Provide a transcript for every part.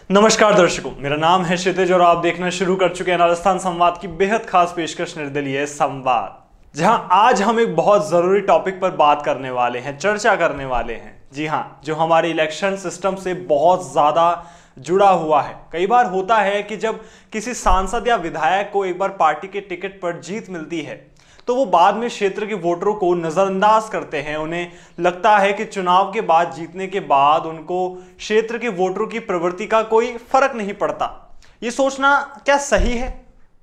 नमस्कार दर्शकों, मेरा नाम है क्षितिज और आप देखना शुरू कर चुके हैं राजस्थान संवाद की बेहद खास पेशकश निर्दलीय संवाद, जहां आज हम एक बहुत जरूरी टॉपिक पर बात करने वाले हैं, चर्चा करने वाले हैं। जी हां, जो हमारे इलेक्शन सिस्टम से बहुत ज्यादा जुड़ा हुआ है। कई बार होता है कि जब किसी सांसद या विधायक को एक बार पार्टी के टिकट पर जीत मिलती है तो वो बाद में क्षेत्र के वोटरों को नजरअंदाज करते हैं। उन्हें लगता है कि चुनाव के बाद, जीतने के बाद उनको क्षेत्र के वोटरों की प्रवृत्ति का कोई फर्क नहीं पड़ता। ये सोचना क्या सही है?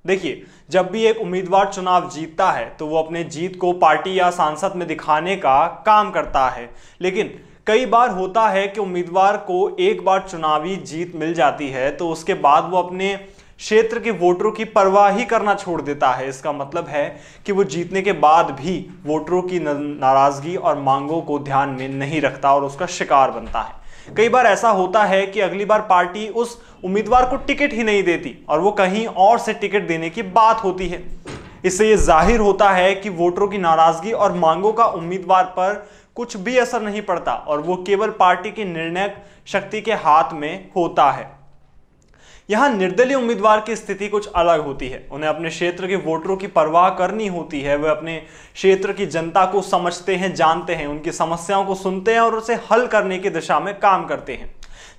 देखिए, जब भी एक उम्मीदवार चुनाव जीतता है तो वो अपने जीत को पार्टी या सांसद में दिखाने का काम करता है, लेकिन कई बार होता है कि उम्मीदवार को एक बार चुनावी जीत मिल जाती है तो उसके बाद वो अपने क्षेत्र के वोटरों की परवाह ही करना छोड़ देता है। इसका मतलब है कि वो जीतने के बाद भी वोटरों की नाराजगी और मांगों को ध्यान में नहीं रखता और उसका शिकार बनता है। कई बार ऐसा होता है कि अगली बार पार्टी उस उम्मीदवार को टिकट ही नहीं देती और वो कहीं और से टिकट देने की बात होती है। इससे ये जाहिर होता है कि वोटरों की नाराजगी और मांगों का उम्मीदवार पर कुछ भी असर नहीं पड़ता और वो केवल पार्टी की निर्णायक शक्ति के हाथ में होता है। यहां निर्दलीय उम्मीदवार की स्थिति कुछ अलग होती है। उन्हें अपने क्षेत्र के वोटरों की परवाह करनी होती है। वे अपने क्षेत्र की जनता को समझते हैं, जानते हैं, उनकी समस्याओं को सुनते हैं और उसे हल करने की दिशा में काम करते हैं।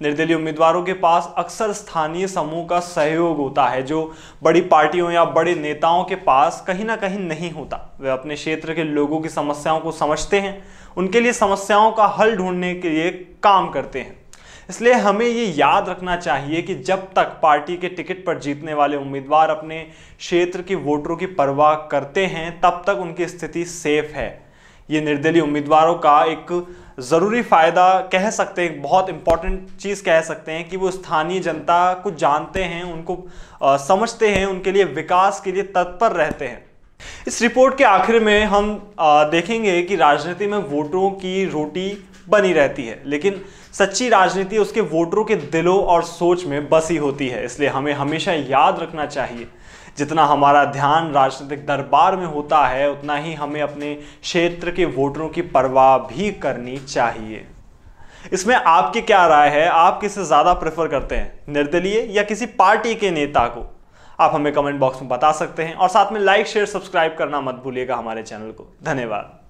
निर्दलीय उम्मीदवारों के पास अक्सर स्थानीय समूह का सहयोग होता है, जो बड़ी पार्टियों या बड़े नेताओं के पास कहीं ना कहीं नहीं होता। वे अपने क्षेत्र के लोगों की समस्याओं को समझते हैं, उनके लिए समस्याओं का हल ढूंढने के लिए काम करते हैं। इसलिए हमें ये याद रखना चाहिए कि जब तक पार्टी के टिकट पर जीतने वाले उम्मीदवार अपने क्षेत्र के वोटरों की परवाह करते हैं, तब तक उनकी स्थिति सेफ है। ये निर्दलीय उम्मीदवारों का एक जरूरी फायदा कह सकते हैं, एक बहुत इंपॉर्टेंट चीज कह सकते हैं कि वो स्थानीय जनता को जानते हैं, उनको समझते हैं, उनके लिए विकास के लिए तत्पर रहते हैं। इस रिपोर्ट के आखिर में हम देखेंगे कि राजनीति में वोटरों की रोटी बनी रहती है, लेकिन सच्ची राजनीति उसके वोटरों के दिलों और सोच में बसी होती है। इसलिए हमें हमेशा याद रखना चाहिए, जितना हमारा ध्यान राजनीतिक दरबार में होता है उतना ही हमें अपने क्षेत्र के वोटरों की परवाह भी करनी चाहिए। इसमें आपकी क्या राय है? आप किसे ज्यादा प्रेफर करते हैं, निर्दलीय या किसी पार्टी के नेता को? आप हमें कमेंट बॉक्स में बता सकते हैं और साथ में लाइक, शेयर, सब्सक्राइब करना मत भूलिएगा हमारे चैनल को। धन्यवाद।